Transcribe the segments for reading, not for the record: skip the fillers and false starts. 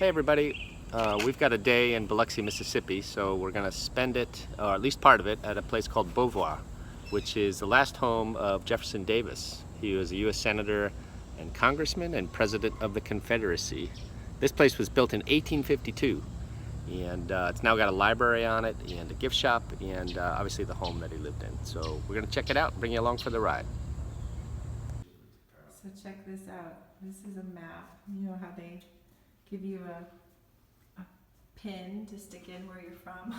Hey everybody, we've got a day in Biloxi, Mississippi, so we're going to spend it, or at least part of it, at a place called Beauvoir, which is the last home of Jefferson Davis. He was a U.S. Senator and Congressman and President of the Confederacy. This place was built in 1852, and it's now got a library on it, and a gift shop, and obviously the home that he lived in. So we're going to check it out and bring you along for the ride. So check this out. This is a map. You know how they give you a pin to stick in where you're from?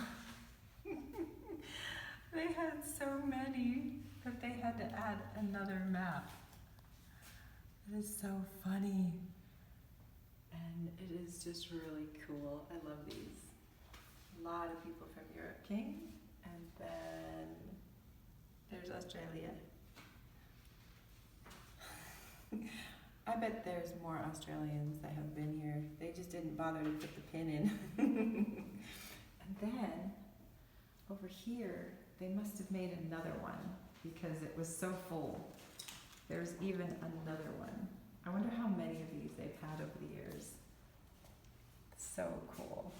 They had so many that they had to add another map. It is so funny. And it is just really cool. I love these. A lot of people from Europe came. And then there's Australia. I bet there's more Australians that have been here. They just didn't bother to put the pin in. And then, over here, they must have made another one because it was so full. There's even another one. I wonder how many of these they've had over the years. So cool.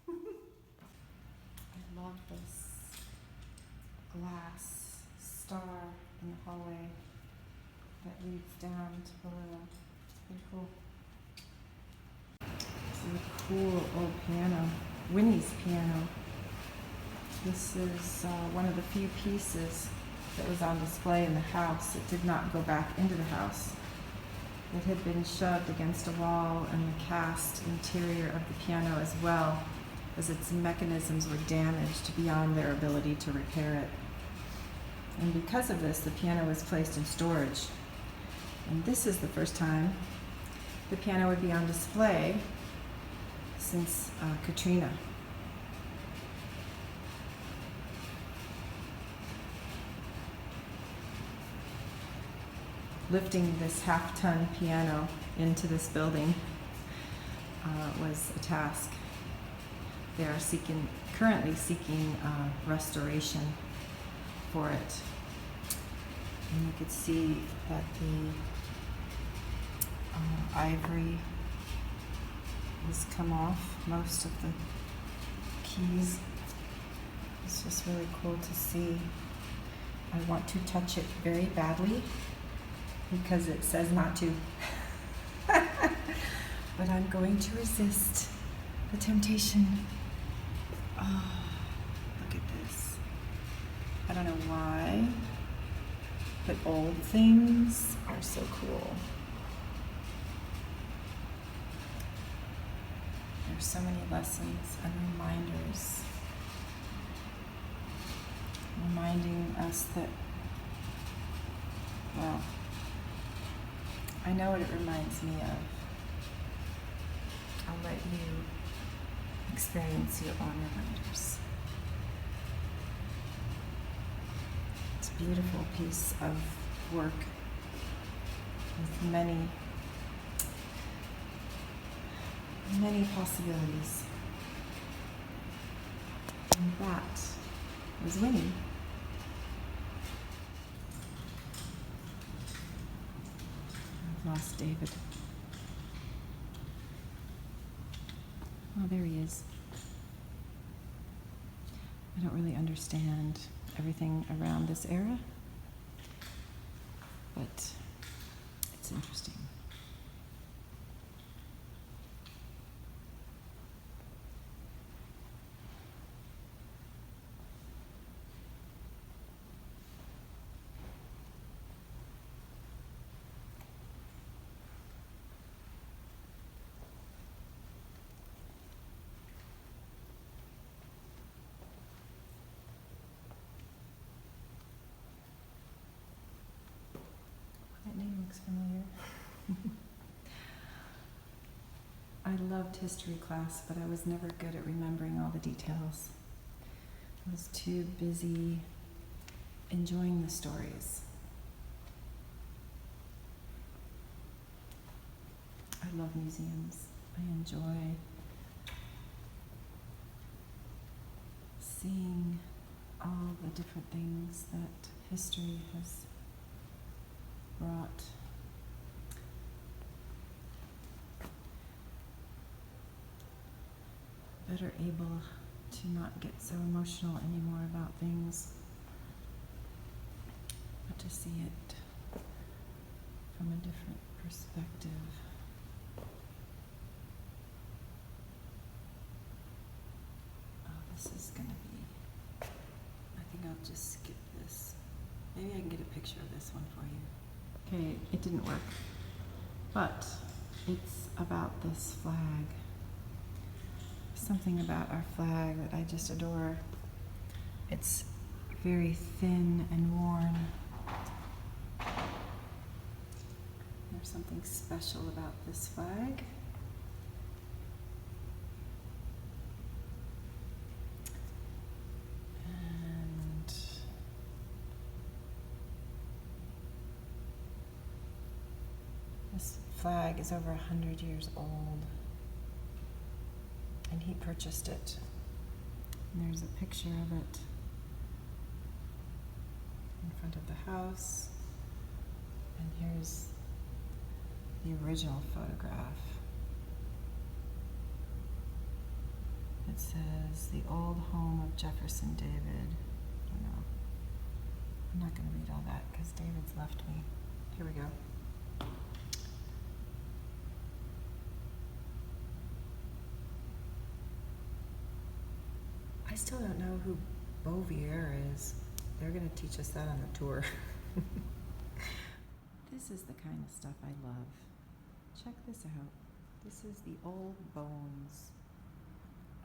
I love this glass star in the hallway that leads down to below. It's pretty cool. This is a cool old piano, Winnie's piano. This is one of the few pieces that was on display in the house. It did not go back into the house. It had been shoved against a wall, and the cast interior of the piano as well, as its mechanisms were damaged beyond their ability to repair it. And because of this, the piano was placed in storage. And this is the first time the piano would be on display since Katrina. Lifting this half-ton piano into this building was a task. They are currently seeking restoration for it. And you could see that the ivory has come off, most of the keys. It's just really cool to see. I want to touch it very badly because it says not to. But I'm going to resist the temptation. Oh, look at this. I don't know why, but old things are so cool. There's so many lessons and reminders, reminding us that, well, I know what it reminds me of. I'll let you experience your own reminders. It's a beautiful piece of work with many possibilities. And that was Winnie. I've lost David. Oh, there he is. I don't really understand everything around this era, but it's interesting. That name looks familiar. I loved history class, but I was never good at remembering all the details. I was too busy enjoying the stories. I love museums. I enjoy seeing all the different things that history has brought. better able to not get so emotional anymore about things, but to see it from a different perspective. Oh, this is gonna be, I think I'll just skip this. Maybe I can get a picture of this one for you. Okay, it didn't work, but it's about this flag. Something about our flag that I just adore. It's very thin and worn. There's something special about this flag. And this flag is over 100 years old. And he purchased it. And there's a picture of it in front of the house. And here's the original photograph. It says, "The old home of Jefferson David." I don't know. I'm not going to read all that because David's left me. Here we go. I still don't know who Beauvoir is. They're going to teach us that on the tour. This is the kind of stuff I love. Check this out. This is the old bones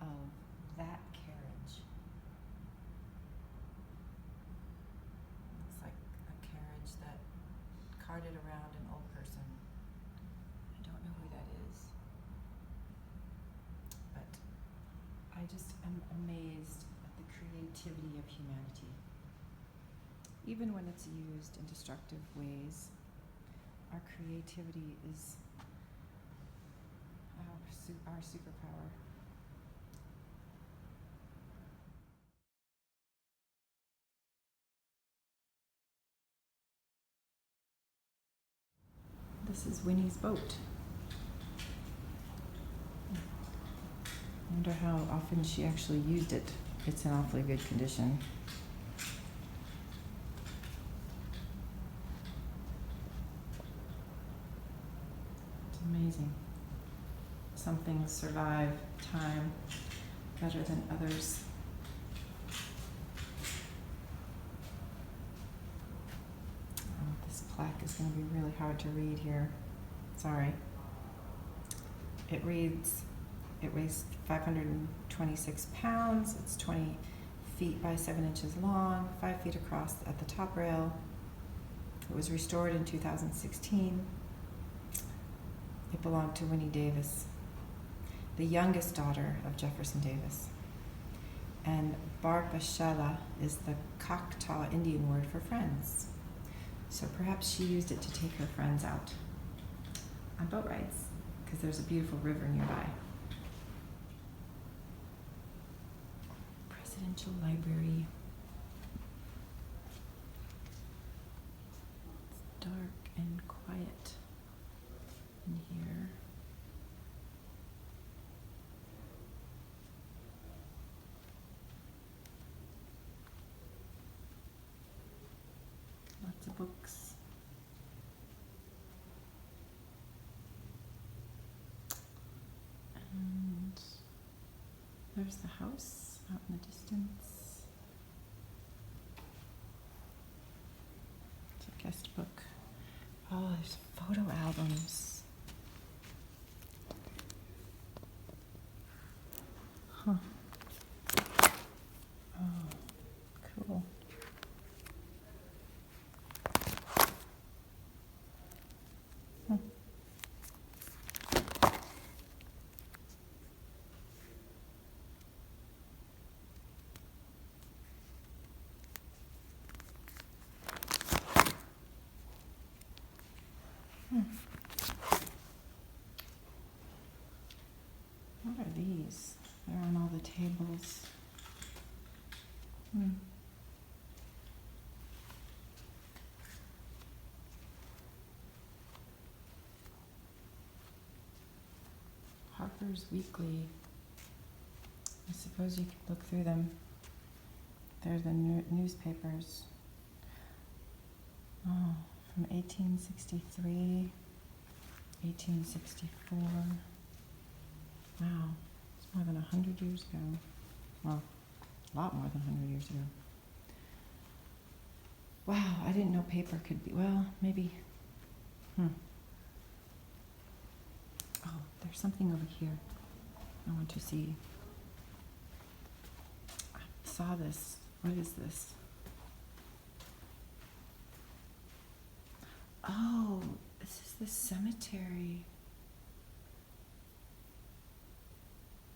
of that carriage. Looks like a carriage that carted around an old person. I don't know who that is. But I just am amazed at the creativity of humanity. Even when it's used in destructive ways, our creativity is our superpower. This is Winnie's boat. I wonder how often she actually used it. It's in awfully good condition. It's amazing. Some things survive time better than others. Oh, this plaque is going to be really hard to read here. Sorry. It weighs 526 pounds. It's 20 feet by 7 inches long, 5 feet across at the top rail. It was restored in 2016. It belonged to Winnie Davis, the youngest daughter of Jefferson Davis. And Barbashella is the Choctaw Indian word for friends. So perhaps she used it to take her friends out on boat rides, because there's a beautiful river nearby. Presidential Library. It's dark and quiet in here. Lots of books. And there's the house out in the distance. It's a guest book. Oh, there's photo albums. Huh. Oh, cool. Hmm. What are these? They're on all the tables. Harper's Weekly. I suppose you could look through them. They're the newspapers. Oh, from 1863, 1864. Wow, it's more than 100 years ago. Well, a lot more than 100 years ago. Wow, I didn't know paper could be, well, maybe. Oh, there's something over here I want to see. I saw this. What is this? Oh, this is the cemetery.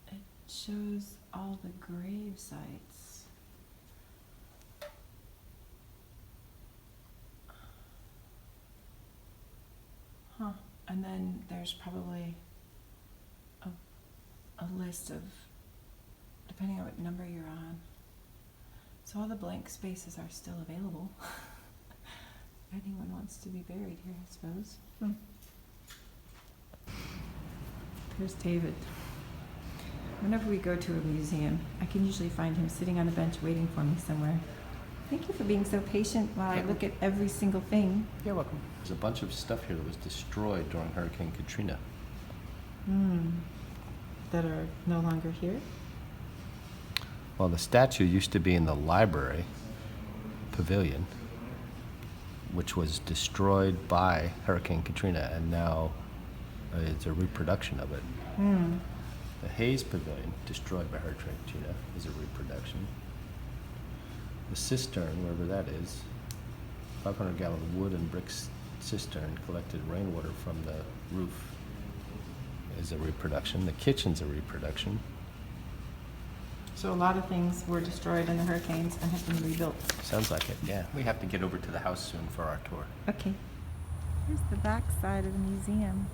It shows all the grave sites. Huh. And then there's probably a list of, depending on what number you're on. So all the blank spaces are still available. If anyone wants to be buried here, I suppose. There's David. Whenever we go to a museum, I can usually find him sitting on a bench waiting for me somewhere. Thank you for being so patient while I look at every single thing. You're welcome. There's a bunch of stuff here that was destroyed during Hurricane Katrina. That are no longer here? Well, the statue used to be in the library pavilion, which was destroyed by Hurricane Katrina, and now it's a reproduction of it. The Hayes Pavilion, destroyed by Hurricane Katrina, is a reproduction. The cistern, wherever that is, 500-gallon wood and brick cistern collected rainwater from the roof, is a reproduction. The kitchen's a reproduction. So a lot of things were destroyed in the hurricanes and have been rebuilt. Sounds like it, yeah. We have to get over to the house soon for our tour. Okay. Here's the back side of the museum.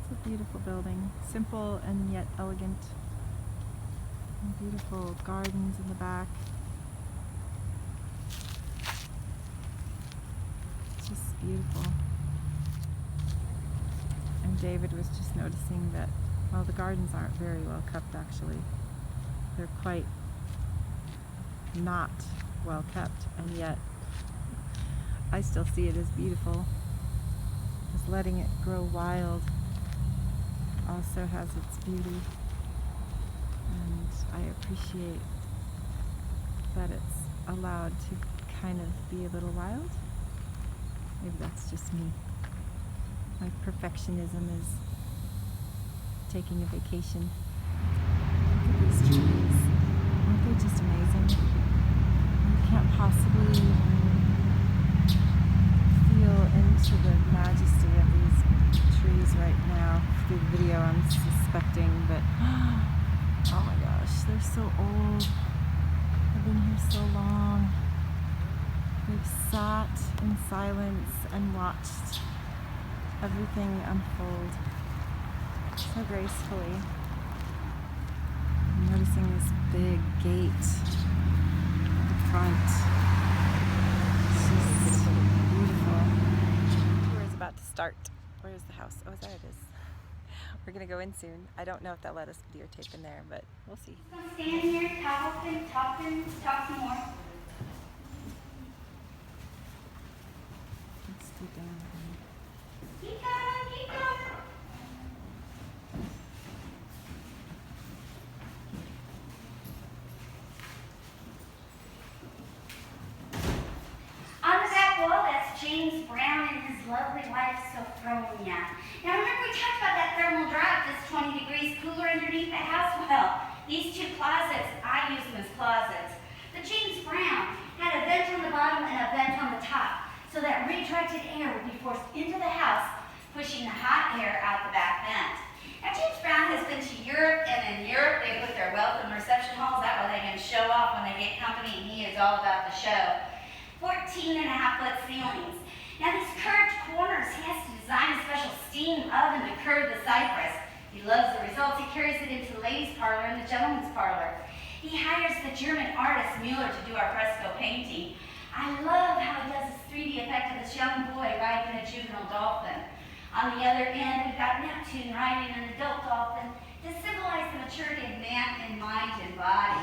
It's a beautiful building. Simple and yet elegant. And beautiful gardens in the back. It's just beautiful. And David was just noticing that, well, the gardens aren't very well kept actually. They're quite not well kept, and yet I still see it as beautiful. Just letting it grow wild also has its beauty, and I appreciate that it's allowed to kind of be a little wild. Maybe that's just me. My perfectionism is taking a vacation. Look at these trees. Aren't they just amazing? You can't possibly feel into the majesty of these trees right now. Through the video I'm suspecting that, oh my gosh, they're so old. I've been here so long. They've sat in silence and watched everything unfold so gracefully. I'm noticing this big gate at the front. It's just beautiful. The tour is about to start. Where's the house? Oh, there it is. We're gonna go in soon. I don't know if they'll let us videotape in there, but we'll see. Stand here, talk some more. Let's do down. Keep going, keep going. On the back wall, that's James Brown and his lovely wife, Sophronia. Now remember we talked about that thermal drive that's 20 degrees cooler underneath the house? Well, these two closets, I use them as closets. The James Brown had a vent on the bottom and a vent on the top, so that redirected air would be forced into the house, pushing the hot air out the back vent. Now James Brown has been to Europe, and in Europe they put their welcome reception halls. That way they can show off when they get company, and he is all about the show. 14.5-foot ceilings. Now these curved corners, he has to design a special steam oven to curve the cypress. He loves the results. He carries it into the ladies' parlor and the gentleman's parlor. He hires the German artist Mueller to do our fresco painting. I love how he does this 3D effect of this young boy riding a juvenile dolphin. On the other end, we've got Neptune riding an adult dolphin, to symbolize the maturity of man in mind and body.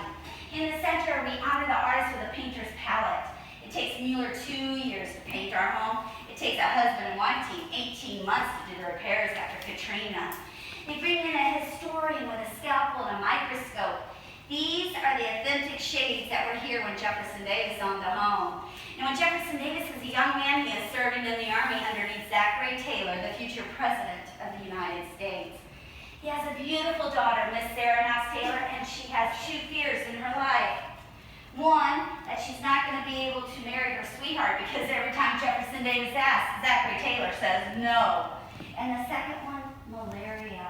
In the center, we honor the artist with a painter's palette. It takes Mueller 2 years to paint our home. It takes a husband and wife team 18 months to do the repairs after Katrina. They bring in a historian with a scalpel and a microscope. These are the authentic shades that were here when Jefferson Davis owned the home. And when Jefferson Davis was a young man, he was serving in the Army underneath Zachary Taylor, the future president of the United States. He has a beautiful daughter, Miss Sarah Knox Taylor, and she has 2 fears in her life. One, that she's not going to be able to marry her sweetheart because every time Jefferson Davis asks, Zachary Taylor says no. And the second one, malaria.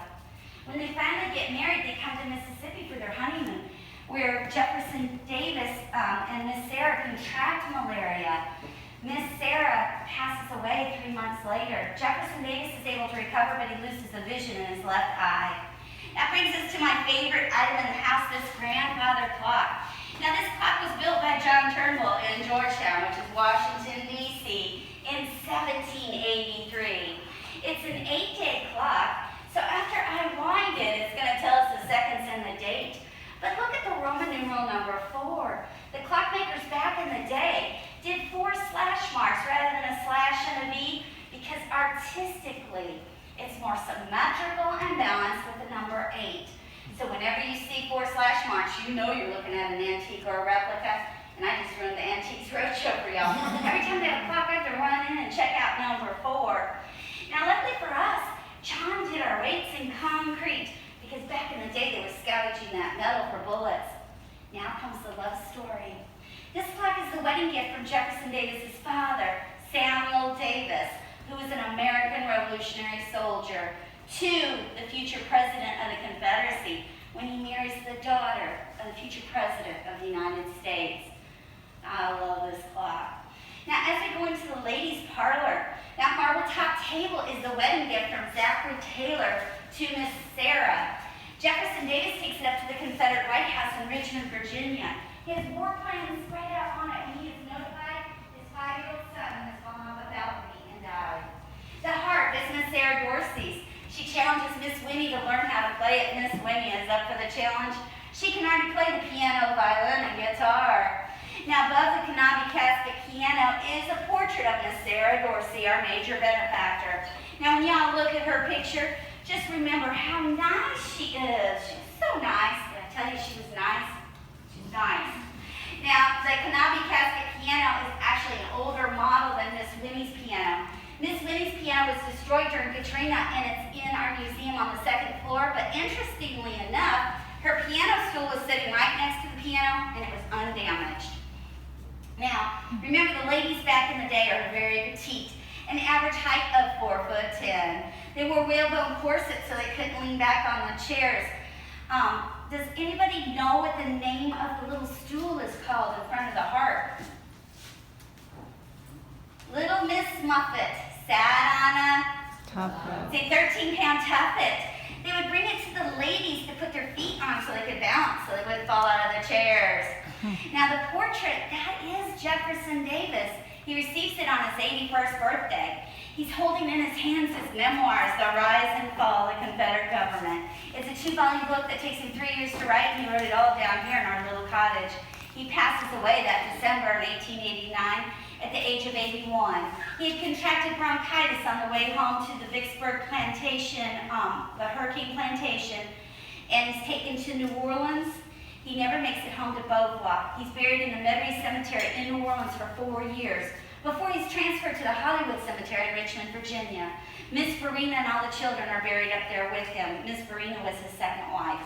When they finally get married, they come to Mississippi for their honeymoon, where Jefferson Davis and Miss Sarah contract malaria. Miss Sarah passes away 3 months later. Jefferson Davis is able to recover, but he loses the vision in his left eye. That brings us to my favorite item in the house, this grandfather clock. Now, this clock was built by John Turnbull in Georgetown, which is Washington, D.C., in 1783. It's an 8-day clock, so after I wind it, it's going to tell us the seconds and the date. But look at the Roman numeral number 4. The clockmakers back in the day did 4 slash marks rather than a slash and a V because artistically it's more symmetrical and balanced with the number 8. So whenever you see 4 slash marks, you know you're looking at an antique or a replica. And I just ruined the Antiques Roadshow for y'all. Every time they have a clock, I have to run in and check out number 4. Now luckily for us, John did our weights in concrete because back in the day they were scavenging that metal for bullets. Now comes the love story. This clock is the wedding gift from Jefferson Davis's father, Samuel Davis, who was an American Revolutionary soldier, to the future president of the Confederacy when he marries the daughter of the future president of the United States. I love this clock. Now, as we go into the ladies' parlor, that marble top table is the wedding gift from Zachary Taylor to Miss Sarah. Jefferson Davis takes it up to the Confederate White House in Richmond, Virginia. His war plans spread out on it, and he is notified his 5-year-old son has fallen off a balcony and died. The harp is Miss Sarah Dorsey's. She challenges Miss Winnie to learn how to play it. Miss Winnie is up for the challenge. She can already play the piano, violin, and guitar. Now, above the Canabi casket piano is a portrait of Miss Sarah Dorsey, our major benefactor. Now, when y'all look at her picture, just remember how nice she is. She's so nice. Did I tell you she was nice? She's nice. Now, the Canabi casket piano is actually an older model than Miss Winnie's piano. Miss Winnie's piano was destroyed during Katrina, and it's in our museum on the 2nd floor, but interestingly enough, her piano stool was sitting right next to the piano, and it was undamaged. Now, remember the ladies back in the day are very petite, an average height of 4'10". They wore whalebone corsets so they couldn't lean back on the chairs. Does anybody know what the name of the little stool is called in front of the harp? Little Miss Muffet sat on a Tuffet. say 13-pound tuffet. They would bring it to the ladies to put their feet on so they could balance, so they wouldn't fall out of the chairs. Now the portrait, that is Jefferson Davis. He receives it on his 81st birthday. He's holding in his hands his memoirs, The Rise and Fall of the Confederate Government. It's a 2-volume book that takes him 3 years to write, and he wrote it all down here in our little cottage. He passes away that December in 1889 at the age of 81. He had contracted bronchitis on the way home to the Vicksburg plantation, the Hurricane Plantation, and is taken to New Orleans. He never makes it home to Beauvoir. He's buried in the Metairie Cemetery in New Orleans for 4 years before he's transferred to the Hollywood Cemetery in Richmond, Virginia. Miss Farina and all the children are buried up there with him. Miss Farina was his second wife.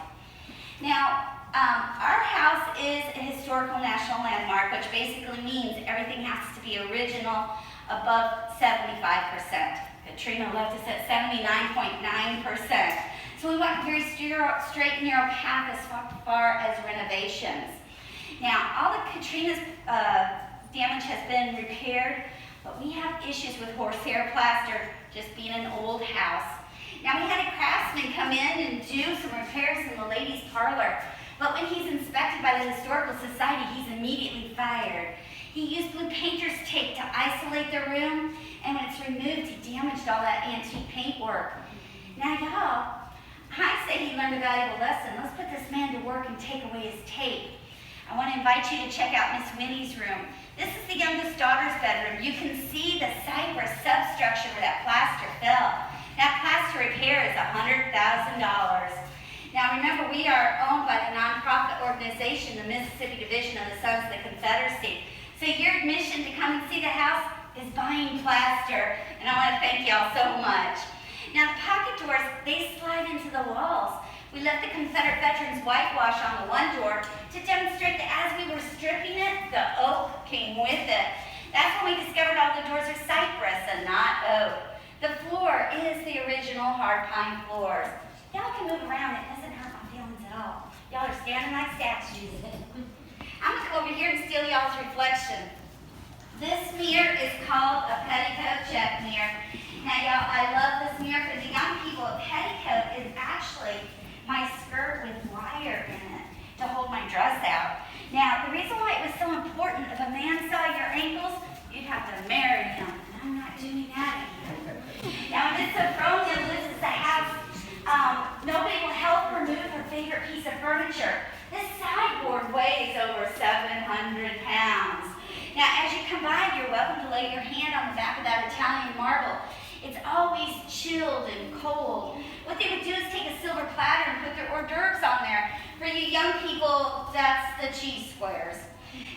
Now, our house is a historical national landmark, which basically means everything has to be original above 75%. Katrina left us at 79.9%. So we walked a very straight and narrow path as far as renovations. Now, all of Katrina's damage has been repaired, but we have issues with horsehair plaster, just being an old house. Now, we had a craftsman come in and do some repairs in the ladies' parlor, but when he's inspected by the Historical Society, he's immediately fired. He used blue painter's tape to isolate the room, and when it's removed, he damaged all that antique paintwork. Now, y'all, I say he learned a valuable lesson. Let's put this man to work and take away his tape. I want to invite you to check out Miss Winnie's room. This is the youngest daughter's bedroom. You can see the cypress substructure where that plaster fell. That plaster repair is $100,000. Now remember, we are owned by the nonprofit organization, the Mississippi Division of the Sons of the Confederacy. So your admission to come and see the house is buying plaster, and I want to thank y'all so much. Now the pocket doors, they slide into the walls. We left the Confederate veterans whitewash on the one door to demonstrate that as we were stripping it, the oak came with it. That's when we discovered all the doors are cypress and not oak. The floor is the original hard pine floors. Y'all can move around, it doesn't hurt my feelings at all. Y'all are standing like statues. I'm gonna go over here and steal y'all's reflection. This mirror is called a petticoat check mirror. Now y'all, I love this mirror for the young people. A petticoat is actually my skirt with wire in it to hold my dress out. Now, the reason why it was so important, if a man saw your ankles, you'd have to marry him. And I'm not doing that here. Now, Miss Sophronia lives at the house. Nobody will help her move her favorite piece of furniture. This sideboard weighs over 700 pounds. Now, as you come by, you're welcome to lay your hand on the back of that Italian marble. It's always chilled and cold. What they would do is take a silver platter and put their hors d'oeuvres on there. For you young people, that's the cheese squares.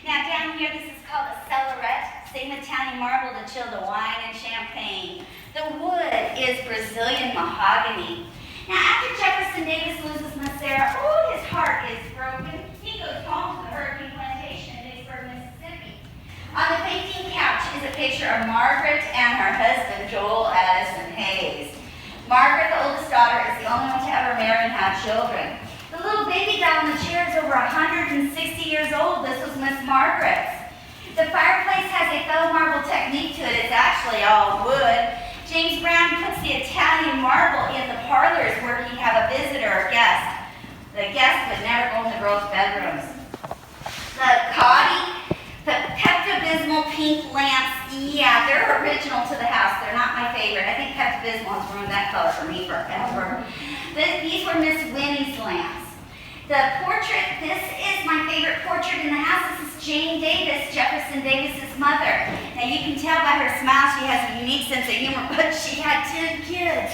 Now down here, this is called a cellaret, same Italian marble to chill the wine and champagne. The wood is Brazilian mahogany. Now after Jefferson Davis loses Miss Sarah, oh, his heart is broken. He goes home to the Hurricane Plantation in Vicksburg, Mississippi. On the fainting couch is a picture of Margaret and her husband, Joel Addison Hayes. Margaret, the oldest daughter, is the only one to ever marry and have children. The little baby doll in the chair is over 160 years old. This was Miss Margaret's. The fireplace has a faux marble technique to it. It's actually all wood. James Brown puts the Italian marble in the parlors where he'd have a visitor or guest. The guest would never go in the girls' bedrooms. The Cotty, the Pepto-Bismol pink lamps, yeah, they're original to the house. They're not my favorite. I think Pepto-Bismol has ruined that color for me forever. These were Miss Winnie's lamps. The portrait, this is my favorite portrait in the house. This is Jane Davis, Jefferson Davis's mother. Now you can tell by her smile she has a unique sense of humor, but she had 10 kids.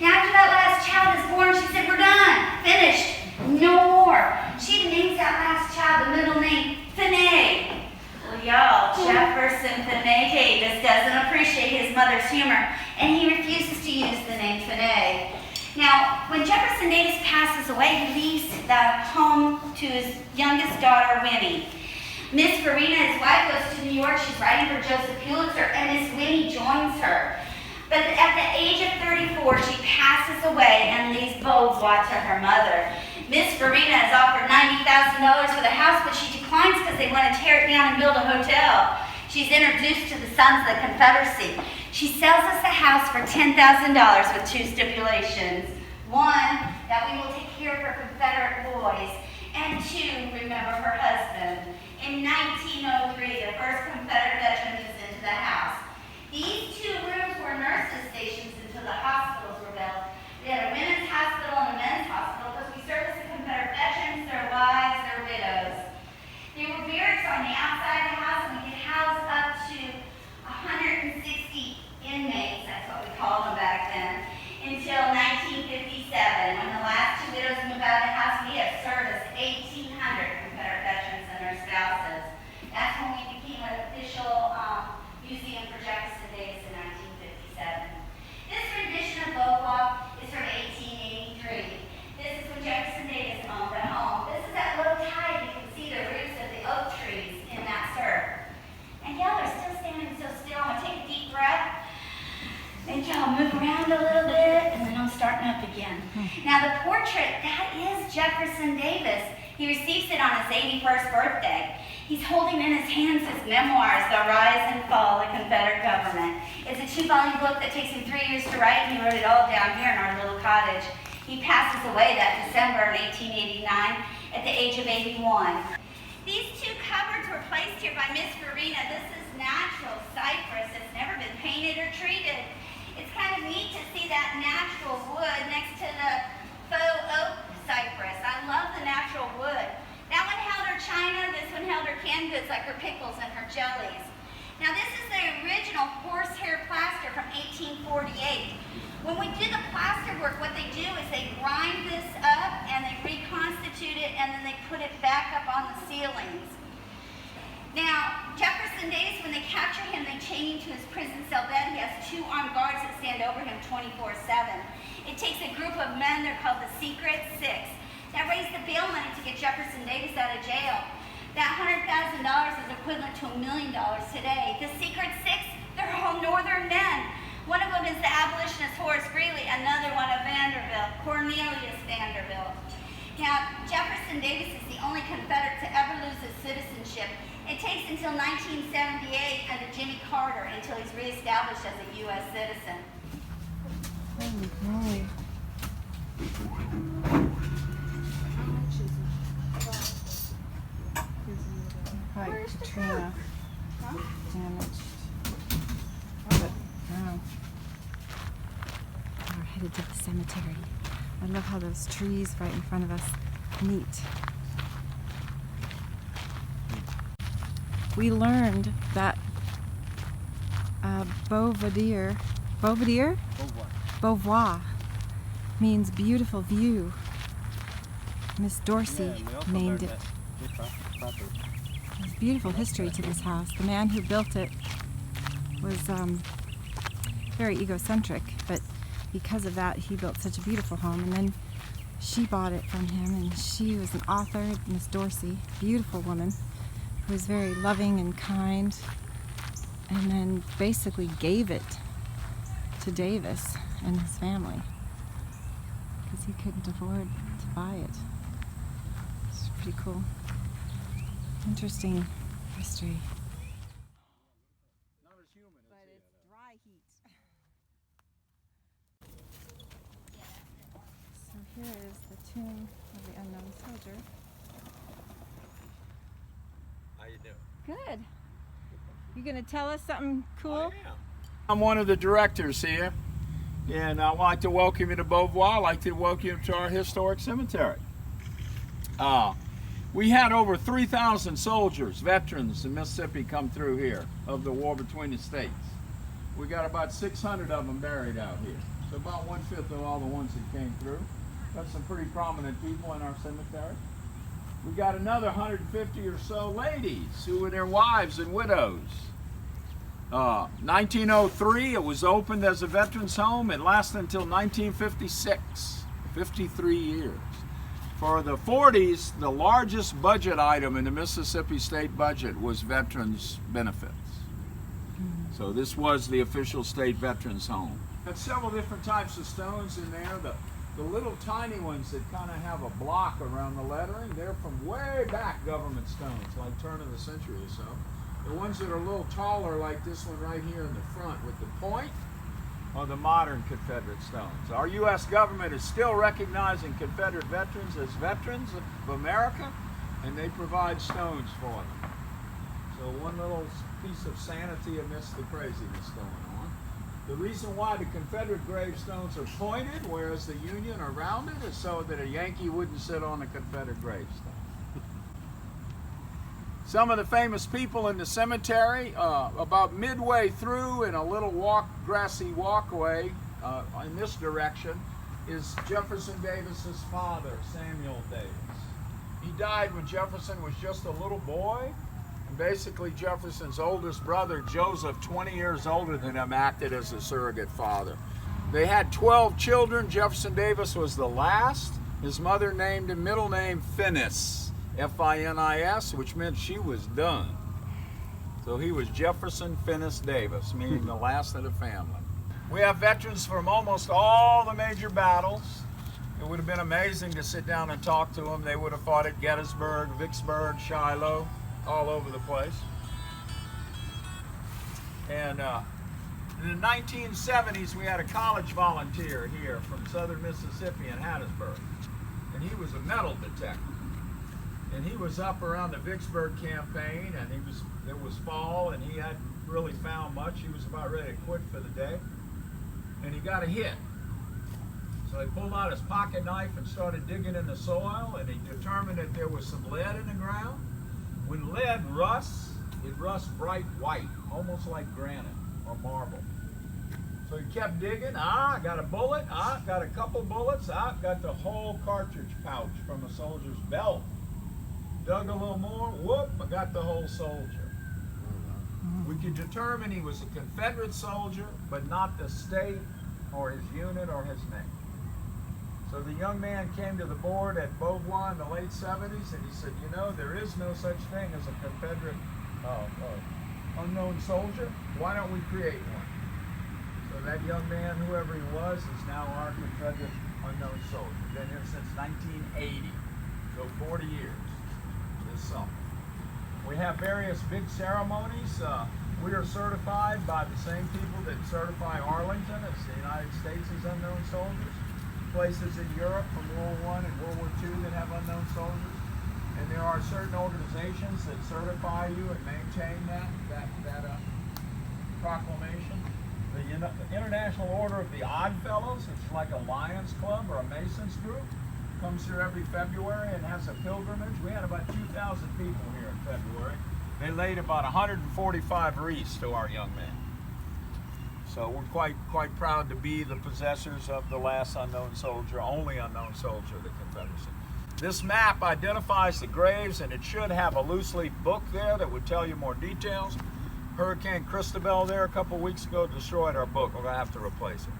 Now after that last child is born, she said, we're done, finished, no more. She names that last child the middle name, Finney. Well, y'all, Jefferson Finney Davis doesn't appreciate his mother's humor, and he refuses to use the name Finney. Now, when Jefferson Davis passes away, he leaves the home to his youngest daughter, Winnie. Miss Farina, his wife, goes to New York. She's writing for Joseph Pulitzer, and Miss Winnie joins her. But at the age of 34, she passes away and leaves Beauvoir to her mother. Miss Farina has offered $90,000 for the house, but she declines because they want to tear it down and build a hotel. She's introduced to the Sons of the Confederacy. She sells us the house for $10,000 with two stipulations. One, that we will take care of her Confederate boys, and two, remember her husband. In 1903, the first Confederate veteran moves into the house. These two rooms were nurses' stations until the hospitals were built. We had a women's hospital and a men's hospital because we serviced the Confederate veterans, their wives, their widows. There were barracks on the outside of the house, and we could house up to 160 inmates, that's what we called them back then, until 1957. When the last two widows moved out of the house, we have serviced 1,800 Confederate veterans and their spouses. That's when we became an official museum for Jefferson Davis in 1957. This rendition of Beauvoir is from 1883. This is when Jefferson Davis owned the home. This is at low tide. You can see the roots of the oak trees in that surf. And y'all are still standing so still. I'm going to take a deep breath. Make y'all move around a little bit, and then I'm starting up again. Now the portrait, that is Jefferson Davis. He receives it on his 81st birthday. He's holding in his hands his memoirs, The Rise and Fall of the Confederate Government. It's a 2-volume book that takes him 3 years to write, and he wrote it all down here in our little cottage. He passes away that December of 1889 at the age of 81. These two cupboards were placed here by Miss Farina. This is natural cypress. It's never been painted or treated. It's kind of neat to see that natural wood next to the faux oak cypress. I love the natural wood. That one held her china, this one held her canned goods like her pickles and her jellies. Now this is the original horsehair plaster from 1848. When we do the plaster work, what they do is they grind this up and they reconstitute it and then they put it back up on the ceilings. Now, Jefferson Davis, when they capture him, they chain him to his prison cell bed. He has 2 armed guards that stand over him 24/7. It takes a group of men, they're called the Secret Six, that raise the bail money to get Jefferson Davis out of jail. That $100,000 is equivalent to $1 million today. The Secret Six, they're all Northern men. One of them is the abolitionist Horace Greeley, another one of Vanderbilt, Cornelius Vanderbilt. Now, Jefferson Davis is the only Confederate to ever lose his citizenship. It takes until 1978 under Jimmy Carter until he's reestablished as a U.S. citizen. Holy moly. How much is it? Right, Katrina. Damaged. But, wow. We're headed to the cemetery. I love how those trees right in front of us meet. We learned that Beauvoir means beautiful view. Miss Dorsey named it. There's beautiful history to this house. The man who built it was very egocentric, but because of that, he built such a beautiful home. And then she bought it from him, and she was an author, Miss Dorsey, beautiful woman, who was very loving and kind, and then basically gave it to Davis and his family because he couldn't afford to buy it. It's pretty cool. Interesting history. Not as human as But it's dry heat. So here is the tomb of the unknown soldier. How you doing? Good. You gonna tell us something cool? I'm one of the directors here, and I'd like to welcome you to Beauvoir. I'd like to welcome you to our historic cemetery. We had over 3,000 soldiers, veterans in Mississippi come through here of the war between the states. We got about 600 of them buried out here. So about 1/5 of all the ones that came through. Got some pretty prominent people in our cemetery. We got another 150 or so ladies who were their wives and widows. 1903, it was opened as a veterans home. It lasted until 1956, 53 years. For the 40s, the largest budget item in the Mississippi state budget was veterans benefits. So this was the official state veterans home. Had several different types of stones in there. The little tiny ones that kind of have a block around the lettering, they're from way back government stones, like turn of the century or so. The ones that are a little taller, like this one right here in the front with the point, are the modern Confederate stones. Our U.S. government is still recognizing Confederate veterans as veterans of America, and they provide stones for them. So one little piece of sanity amidst the craziness going on. The reason why the Confederate gravestones are pointed, whereas the Union are rounded, is so that a Yankee wouldn't sit on a Confederate gravestone. Some of the famous people in the cemetery, about midway through in a little grassy walkway in this direction, is Jefferson Davis's father, Samuel Davis. He died when Jefferson was just a little boy. And basically Jefferson's oldest brother, Joseph, 20 years older than him, acted as a surrogate father. They had 12 children. Jefferson Davis was the last. His mother named him middle name Finis, F-I-N-I-S, which meant she was done. So he was Jefferson Finis Davis, meaning the last of the family. We have veterans from almost all the major battles. It would have been amazing to sit down and talk to them. They would have fought at Gettysburg, Vicksburg, Shiloh, all over the place. And in the 1970s, we had a college volunteer here from southern Mississippi in Hattiesburg. And he was a metal detector. And he was up around the Vicksburg campaign, and it was fall, and he hadn't really found much. He was about ready to quit for the day. And he got a hit. So he pulled out his pocket knife and started digging in the soil, and he determined that there was some lead in the ground. When lead rusts, it rusts bright white, almost like granite or marble. So he kept digging. Got a bullet. Got a couple bullets. Got the whole cartridge pouch from a soldier's belt. Dug a little more. Whoop, I got the whole soldier. We could determine he was a Confederate soldier, but not the state or his unit or his name. So the young man came to the board at Beauvoir in the late 70s, and he said, you know, there is no such thing as a Confederate unknown soldier. Why don't we create one? So that young man, whoever he was, is now our Confederate unknown soldier. Been here since 1980, so 40 years this summer. We have various big ceremonies. We are certified by the same people that certify Arlington as the United States as unknown soldiers. Places in Europe from World War I and World War II that have unknown soldiers. And there are certain organizations that certify you and maintain that proclamation. The International Order of the Odd Fellows, it's like a Lions Club or a Masons group, comes here every February and has a pilgrimage. We had about 2,000 people here in February. They laid about 145 wreaths to our young man. So we're quite proud to be the possessors of the last unknown soldier, only unknown soldier of the Confederacy. This map identifies the graves, and it should have a loose leaf book there that would tell you more details. Hurricane Cristobal there a couple weeks ago destroyed our book. We're going to have to replace it.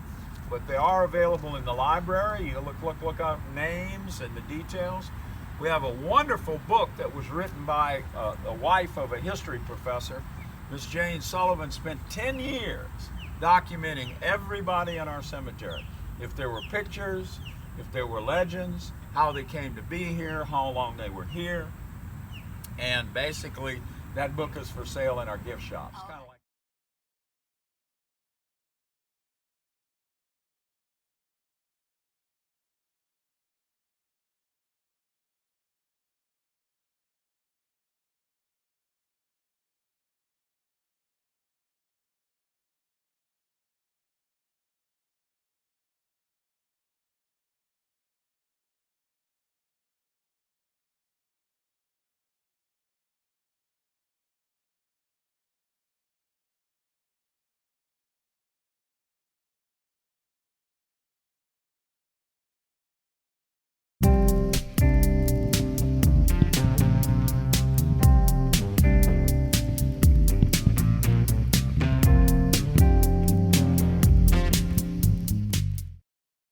But they are available in the library. You look up names and the details. We have a wonderful book that was written by the wife of a history professor. Miss Jane Sullivan spent 10 years documenting everybody in our cemetery. If there were pictures, if there were legends, how they came to be here, how long they were here. And basically, that book is for sale in our gift shops.